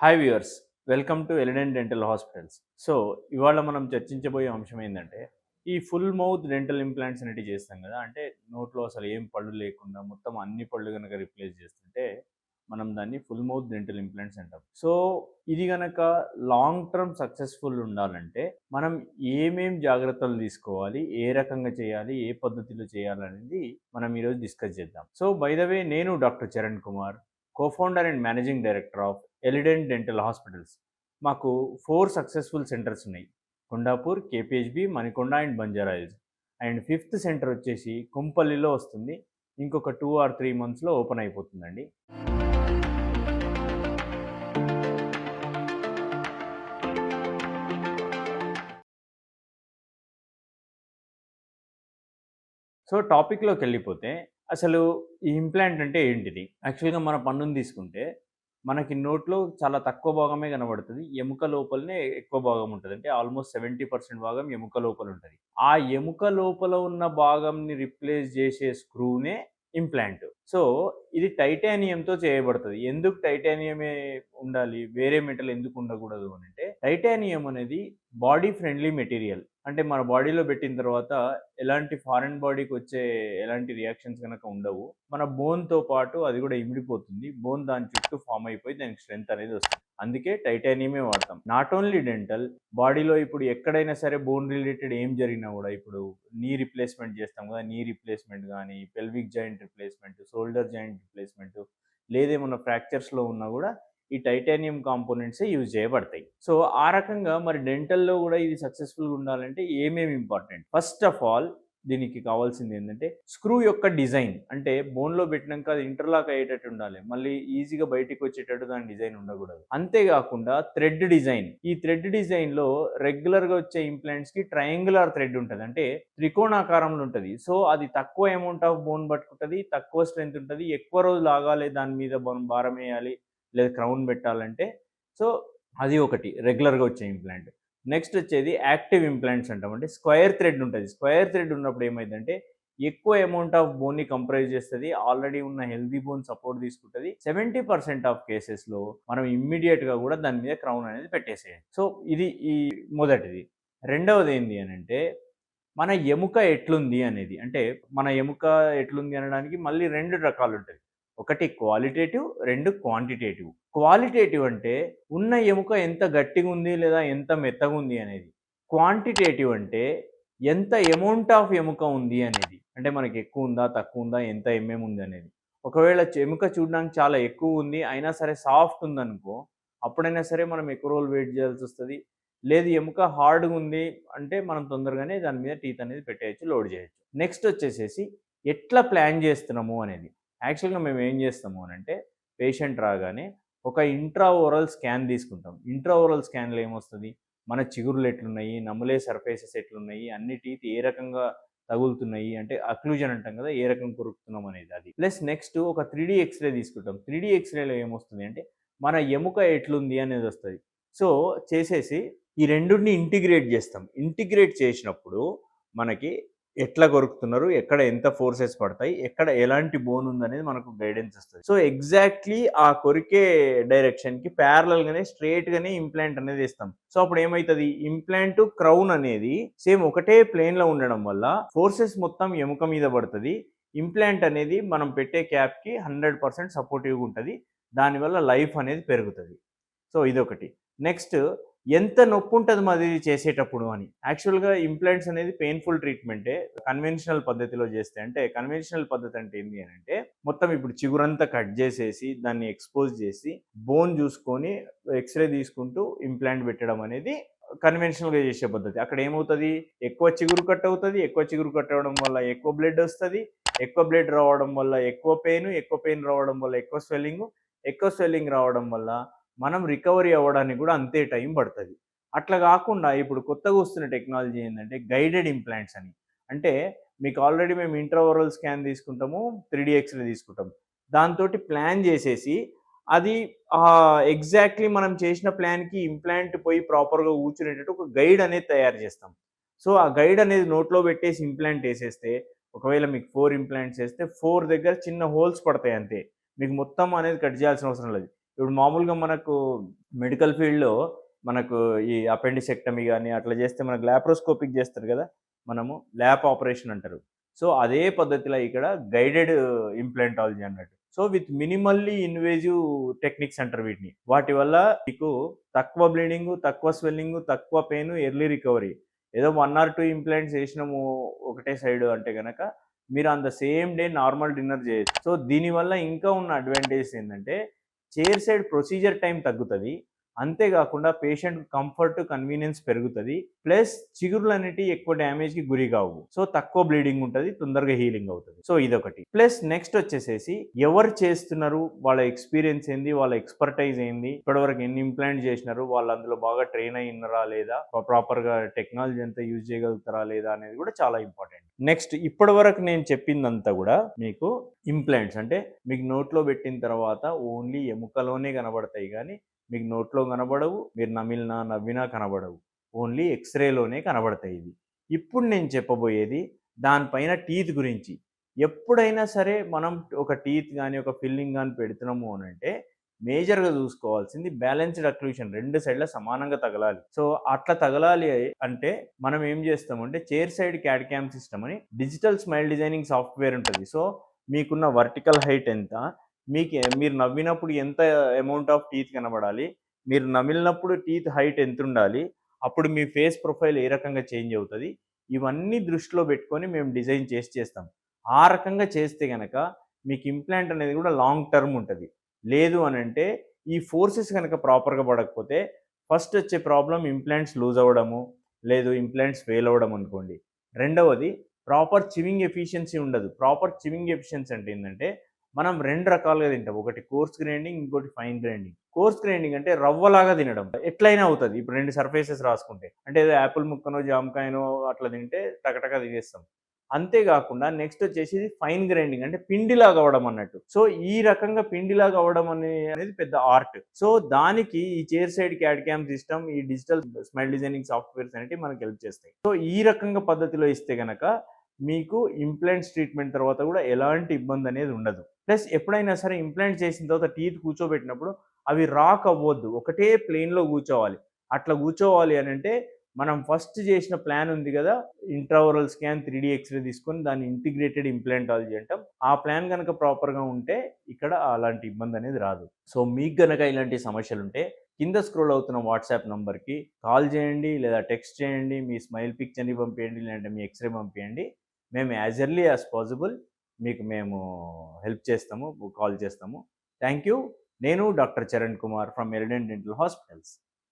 Hi viewers, welcome to Elident dental hospitals. So ఇవాళ మనం చర్చించబోయే అంశం ఏంటంటే ఈ ఫుల్ మౌత్ డెంటల్ ఇంప్లాంట్స్ అనేవి చేస్తాం కదా. అంటే నోట్లో అసలు ఏం పళ్ళు లేకుండా మొత్తం అన్ని పళ్ళు కనుక రిప్లేస్ చేస్తుంటే మనం దాన్ని ఫుల్ మౌత్ డెంటల్ ఇంప్లాంట్స్ అంటాం. సో ఇది కనుక లాంగ్ టర్మ్ సక్సెస్ఫుల్ ఉండాలంటే మనం ఏమేం జాగ్రత్తలు తీసుకోవాలి, ఏ రకంగా చేయాలి, ఏ పద్ధతిలో చేయాలనేది మనం ఈరోజు డిస్కస్ చేద్దాం. సో బై ద వే, నేను doctor Charan Kumar, co-founder and managing director of Elident dental hospitals. మాకు 4 సక్సెస్ఫుల్ సెంటర్స్ ఉన్నాయి. Kondapur, KPHB, Manikonda and Banjara Hills. And 5th centre వచ్చేసి కుంపల్లిలో వస్తుంది. ఇంకొక 2 or 3 monthsలో ఓపెన్ అయిపోతుందండి. సో టాపిక్లోకి వెళ్ళిపోతే అసలు ఈ ఇంప్లాంట్ అంటే ఏంటిది? యాక్చువల్గా మన పన్నుని తీసుకుంటే మనకి నోట్లో చాలా తక్కువ భాగమే కనబడుతుంది. ఎముక లోపలనే ఎక్కువ భాగం ఉంటుంది. అంటే ఆల్మోస్ట్ 70% భాగం ఎముక లోపల ఉంటుంది. ఆ ఎముక లోపల ఉన్న భాగంని రిప్లేస్ చేసే స్క్రూనే ఇంప్లాంట్. సో ఇది టైటానియంతో చేయబడుతుంది. ఎందుకు టైటానియమే ఉండాలి, వేరే మెటల్ ఎందుకు ఉండకూడదు అని అంటే, టైటానియం అనేది బాడీ ఫ్రెండ్లీ మెటీరియల్. అంటే మన బాడీలో పెట్టిన తర్వాత ఎలాంటి ఫారెన్ బాడీకి వచ్చే ఎలాంటి రియాక్షన్స్ కనుక ఉండవు. మన బోన్తో పాటు అది కూడా ఇమిడిపోతుంది. బోన్ దాని చుట్టూ ఫామ్ అయిపోయి దానికి స్ట్రెంత్ అనేది వస్తుంది. అందుకే టైటానియమే వాడతాం. నాట్ ఓన్లీ డెంటల్, బాడీలో ఇప్పుడు ఎక్కడైనా సరే బోన్ రిలేటెడ్ ఏం జరిగినా కూడా, ఇప్పుడు నీ రిప్లేస్మెంట్ చేస్తాం కదా, నీ రిప్లేస్మెంట్ కానీ, pelvic joint replacement, shoulder joint replacement, లేదేమన్నా ఫ్రాక్చర్స్లో ఉన్నా కూడా ఈ టైటానియం కాంపోనెంట్సే యూజ్ చేయబడతాయి. సో ఆ రకంగా మరి డెంటల్లో కూడా ఇది సక్సెస్ఫుల్గా ఉండాలంటే ఏమేమి ఇంపార్టెంట్? ఫస్ట్ ఆఫ్ ఆల్ దీనికి కావాల్సింది ఏంటంటే స్క్రూ యొక్క డిజైన్. అంటే బోన్లో పెట్టినాక అది ఇంటర్లాక్ అయ్యేటట్టు ఉండాలి. మళ్ళీ ఈజీగా బయటికి వచ్చేటట్టు దాని డిజైన్ ఉండకూడదు. అంతేకాకుండా థ్రెడ్ డిజైన్. ఈ థ్రెడ్ డిజైన్లో రెగ్యులర్గా వచ్చే ఇంప్లాంట్స్కి ట్రయాంగులర్ థ్రెడ్ ఉంటుంది. అంటే త్రికోణాకారంలో ఉంటుంది. సో అది తక్కువ అమౌంట్ ఆఫ్ బోన్ పట్టుకుంటుంది, తక్కువ స్ట్రెంత్ ఉంటుంది, ఎక్కువ రోజులు ఆగాలి, దాని మీద భారం వేయాలి లేదా క్రౌన్ పెట్టాలంటే. సో అది ఒకటి రెగ్యులర్గా వచ్చే ఇంప్లాంట్. నెక్స్ట్ వచ్చేది యాక్టివ్ ఇంప్లాంట్స్ అంటాం. అంటే స్క్వేర్ థ్రెడ్ ఉంటుంది. స్క్వేర్ థ్రెడ్ ఉన్నప్పుడు ఏమైందంటే ఎక్కువ అమౌంట్ ఆఫ్ బోన్ని కంప్రైజ్ చేస్తుంది, ఆల్రెడీ ఉన్న హెల్దీ బోన్ సపోర్ట్ తీసుకుంటుంది. 70% ఆఫ్ కేసెస్లో మనం ఇమ్మీడియట్గా కూడా దాని మీద క్రౌన్ అనేది పెట్టేసేయాలి. సో ఇది ఈ మొదటిది. రెండవది ఏంటి అని అంటే మన ఎముక ఎట్లుంది అనేది. అంటే మన ఎముక ఎట్లుంది అనడానికి మళ్ళీ 2 రకాలు ఉంటాయి. ఒకటి క్వాలిటేటివ్, 2 క్వాంటిటేటివ్. క్వాలిటేటివ్ అంటే ఉన్న ఎముక ఎంత గట్టిగా ఉంది లేదా ఎంత మెత్తగా ఉంది అనేది. క్వాంటిటేటివ్ అంటే ఎంత అమౌంట్ ఆఫ్ ఎముక ఉంది అనేది. అంటే మనకి ఎక్కువ ఉందా, తక్కువ ఉందా, ఎంత ఉంది అనేది. ఒకవేళ ఎముక చూడడానికి చాలా ఎక్కువ ఉంది అయినా సరే సాఫ్ట్ ఉందనుకో, అప్పుడైనా సరే మనం ఎక్కువ రోజులు వెయిట్ చేయాల్సి వస్తుంది. లేదు ఎముక హార్డ్గా ఉంది అంటే మనం తొందరగానే దాని మీద టీత్ అనేది పెట్టేయచ్చు, లోడ్ చేయొచ్చు. నెక్స్ట్ వచ్చేసేసి ఎట్లా ప్లాన్ చేస్తున్నాము అనేది. యాక్చువల్గా మేము ఏం చేస్తాము అని అంటే, పేషెంట్ రాగానే ఒక ఇంట్రా ఓరల్ స్కాన్ తీసుకుంటాం. ఇంట్రా ఓరల్ స్కాన్లో ఏమొస్తుంది, మన చిగురులు ఎట్లున్నాయి, నములే సర్ఫేసెస్ ఎట్లున్నాయి, అన్ని టీత్ ఏ రకంగా తగులుతున్నాయి, అంటే అక్లూజన్ అంటాం కదా, ఏ రకంగా కొరుకుతున్నాం అనేది అది. ప్లస్ నెక్స్ట్ ఒక 3D ఎక్స్రే తీసుకుంటాం. 3D ఎక్స్రేలో ఏమొస్తుంది అంటే మన ఎముక ఎట్లుంది అనేది వస్తుంది. సో చేసేసి ఈ రెండుని ఇంటిగ్రేట్ చేస్తాం. ఇంటిగ్రేట్ చేసినప్పుడు మనకి ఎట్లా కొరుకుతున్నారు, ఎక్కడ ఎంత ఫోర్సెస్ పడతాయి, ఎక్కడ ఎలాంటి బోన్ ఉందనేది మనకు గైడెన్స్ వస్తుంది. సో ఎగ్జాక్ట్లీ ఆ కొరికే డైరెక్షన్కి ప్యారలల్గానే స్ట్రేట్గానే ఇంప్లాంట్ అనేది ఇస్తాం. సో అప్పుడు ఏమవుతుంది, ఇంప్లాంట్ క్రౌన్ అనేది సేమ్ ఒకటే ప్లేన్లో ఉండడం వల్ల ఫోర్సెస్ మొత్తం ఎముక మీద పడుతుంది. ఇంప్లాంట్ అనేది మనం పెట్టే క్యాప్కి 100% సపోర్టివ్గా ఉంటుంది. దానివల్ల లైఫ్ అనేది పెరుగుతుంది. సో ఇదొకటి. నెక్స్ట్ ఎంత నొప్పి ఉంటుంది మరి చేసేటప్పుడు అని. యాక్చువల్గా ఇంప్లాంట్స్ అనేది పెయిన్ఫుల్ ట్రీట్మెంటే కన్వెన్షనల్ పద్ధతిలో చేస్తే. అంటే కన్వెన్షనల్ పద్ధతి అంటే ఏంటి అని అంటే, మొత్తం ఇప్పుడు చిగురంతా కట్ చేసేసి దాన్ని ఎక్స్పోజ్ చేసి బోన్ చూసుకొని ఎక్స్రే తీసుకుంటూ ఇంప్లాంట్ పెట్టడం అనేది కన్వెన్షనల్గా చేసే పద్ధతి. అక్కడ ఏమవుతుంది, ఎక్కువ చిగురు కట్ అవుతుంది. ఎక్కువ చిగురు కట్ అవ్వడం వల్ల ఎక్కువ బ్లడ్ వస్తుంది. ఎక్కువ బ్లడ్ రావడం వల్ల ఎక్కువ పెయిన్ రావడం వల్ల ఎక్కువ స్వెల్లింగ్ రావడం వల్ల మనం రికవరీ అవ్వడానికి కూడా అంతే టైం పడుతుంది. అట్లా కాకుండా ఇప్పుడు కొత్తగా వస్తున్న టెక్నాలజీ ఏంటంటే గైడెడ్ ఇంప్లాంట్స్ అని. అంటే మీకు ఆల్రెడీ మేము ఇంట్రాఓరల్ స్కాన్ తీసుకుంటాము, 3D ఎక్స్రే తీసుకుంటాము. దాంతో ప్లాన్ చేసేసి అది ఎగ్జాక్ట్లీ మనం చేసిన ప్లాన్కి ఇంప్లాంట్ పోయి ప్రాపర్గా కూర్చునేటట్టు ఒక గైడ్ అనేది తయారు చేస్తాం. సో ఆ గైడ్ అనేది నోట్లో పెట్టేసి ఇంప్లాంట్ వేసేస్తే, ఒకవేళ మీకు 4 ఇంప్లాంట్స్ వేస్తే 4 దగ్గర చిన్న హోల్స్ పడతాయి అంతే. మీకు మొత్తం అనేది కట్ చేయాల్సిన అవసరం లేదు. ఇప్పుడు మామూలుగా మనకు మెడికల్ ఫీల్డ్‌లో మనకు ఈ అపెండిసెక్టమీ గాని అట్లా చేస్తే మనకు లాప్రోస్కోపిక్ చేస్తారు కదా! మనము ల్యాప్ ఆపరేషన్ అంటారు. సో, అదే పద్ధతిలో ఇక్కడ గైడెడ్ ఇంప్లాంటాలజీ అన్నట్టు. So, with minimally invasive techniques అంటారు వీటిని. వాటి వల్ల మీకు తక్కువ బ్లీడింగు, తక్కువ స్వెల్లింగు, తక్కువ పెయిను, ఎర్లీ రికవరీ. ఏదో 1 ఆర్ 2 ఇంప్లాంట్స్ ఏసినాము ఒకటే సైడ్ అంటే గనక మీరు on the same day normal dinner చేయొచ్చు. సో, దీనివల్ల ఇంకా ఉన్న అడ్వాంటేజెస్ ఏందంటే చైర్ సైడ్ ప్రొసీజర్ టైం తగ్గుతది. అంతే గాకుండా పేషెంట్ కంఫర్ట్, కన్వీనియన్స్ పెరుగుతది. ప్లస్ చిగుర్లనేటియి ఎక్కువ డ్యామేజ్‌కి గురి కావు. సో, తక్కువ బ్లీడింగ్ ఉంటది. తొందరగా హీలింగ్ అవుతది. సో, ఇదొకటి. ప్లస్ నెక్స్ట్ వచ్చేసేసి ఎవరు చేస్తున్నారు? వాళ్ళ ఎక్స్‌పీరియన్స్ ఏంది? వాళ్ళ ఎక్స్‌పర్‌టైజ్ ఏంది? ఇప్పటివరకు ఎన్ని ఇంప్లాంట్ చేసినారు? వాళ్ళు అందులో బాగా ట్రైన్ అయ్యి ఉన్నారా లేదా? ప్రాపర్‌గా టెక్నాలజీ అంతా యూజ్ చేయగలుగుతారా లేదా? అనేది కూడా చాలా ఇంపార్టెంట్. నెక్స్ట్ ఇప్పటివరకు నేను చెప్పిందంతా కూడా మీకు ఇంప్లాంట్స్ అంటే మీకు నోట్లో పెట్టిన తర్వాత ఓన్లీ ఎముకలోనే కనబడతాయి గానీ మీకు నోట్లో కనబడవు. మీరు నమిలినా, నవ్వినా కనబడవు. ఓన్లీ ఎక్స్‌రేలోనే కనబడతాయి ఇవి. ఇప్పుడు నేను చెప్పబోయేది దానిపైన టీత్ గురించి. ఎప్పుడైనా సరే మనం ఒక టీత్ గాని, ఒక ఫిల్లింగ్ గాని పెడుతున్నాము అనంటే మేజర్‌గా చూసుకోవాల్సింది బ్యాలెన్స్‌డ్ అక్లూషన్ 2 సైడ్‌ల సమానంగా తగలాలి. సో, అట్లా తగలాలి అంటే మనం ఏం చేస్తామంటే chairside CAD CAM system అని డిజిటల్ స్మైల్ డిజైనింగ్ సాఫ్ట్‌వేర్ ఉంటది. సో, మీకున్న వర్టికల్ హైట్ ఎంత? మీరు నవ్వినప్పుడు ఎంత అమౌంట్ ఆఫ్ టీత్ కనబడాలి? మీరు నమిలినప్పుడు టీత్ హైట్ ఎంతుండాలి? అప్పుడు మీ ఫేస్ ప్రొఫైల్ ఏ రకంగా చేంజ్ అవుతది? ఇవన్నీ దృష్టిలో పెట్టుకొని మేము డిజైన్ చేస్తాం. ఆ రకంగా చేస్తే గనక మీకు ఇంప్లాంట్ అనేది కూడా లాంగ్ టర్మ్ ఉంటది. లేదు అనంటే ఈ ఫోర్సెస్ గనక ప్రాపర్‌గా పడకపోతే ఫస్ట్ వచ్చే ప్రాబ్లమ్ ఇంప్లాంట్స్ లూజ్ అవ్వడము, లేదు ఇంప్లాంట్స్ ఫెయిల్ అవ్వడం అనుకోండి. రెండవది ప్రాపర్ చివింగ్ ఎఫిషియన్సీ ఉండదు. ప్రాపర్ చివింగ్ ఎఫిషియన్సీ అంటే ఏందంటే మనం 2 రకాలుగా తింటాం. ఒకటి కోర్స్ గ్రైండింగ్, ఇంకోటి ఫైన్ గ్రైండింగ్. కోర్స్ గ్రైండింగ్ అంటే రవ్వలాగా తినడం. ఎట్లైనా అవుతది. ఇప్పుడు 2 సర్ఫేసెస్ రాసుకుంటే. అంటే ఏదో యాపిల్ ముక్కనో, జామకాయనో అట్లా తింటే టకటక తినేస్తాం. అంతే గాకుండా నెక్స్ట్ వచ్చేసి ఫైన్ గ్రైండింగ్ అంటే పిండిలాగా అవ్వడం అన్నట్టు. సో, ఈ రకంగా పిండిలాగా అవ్వడం అనేది పెద్ద ఆర్ట్. సో, దానికి ఈ chairside CAD CAM system, ఈ డిజిటల్ స్మైల్ డిజైనింగ్ సాఫ్ట్‌వేర్స్ అనేటివి మనకు హెల్ప్ చేస్తాయి. సో, ఈ రకంగా పద్ధతిలో ఇస్తే గనక మీకు ఇంప్లాంట్స్ ట్రీట్మెంట్ తర్వాత కూడా ఎలాంటి ఇబ్బందనేది ఉండదు. ప్లస్ ఎప్పుడైనా సరే ఇంప్లాంట్ చేసిన తర్వాత టీత్ కూర్చోబెట్టినప్పుడు అవి రాక్ అవ్వొద్దు. ఒకటే ప్లేన్‌లో కూర్చోవాలి. అట్లా కూర్చోవాలి అనంటే మనం ఫస్ట్ చేసిన ప్లాన్ ఉంది గదా! ఇంట్రావరల్ స్కాన్, 3 ఎక్స్‌రే తీసుకొని దాన్ని ఇంటిగ్రేటెడ్ ఇంప్లాంటాలజీ అంటాం. ఆ ప్లాన్ గనక ప్రాపర్‌గా ఉంటే ఇక్కడ అలాంటి ఇబ్బందనేది రాదు. సో, మీకు గనక ఇలాంటి సమస్యలుంటే కింద స్క్రోల్ అవుతున్న వాట్సాప్ నంబర్‌కి కాల్ చేయండి లేదా టెక్స్ట్ చేయండి. మీ స్మైల్ పిక్చర్‌ని పంపియండి. లేదంటే మీ ఎక్స్‌రే పంపియండి. మేము యాజ్ ఎర్లీ యాజ్ పాసిబుల్ మీకు మేము హెల్ప్ చేస్తాము. కాల్ చేస్తాము. Thank you. నేను doctor Charan Kumar from Elident dental hospitals.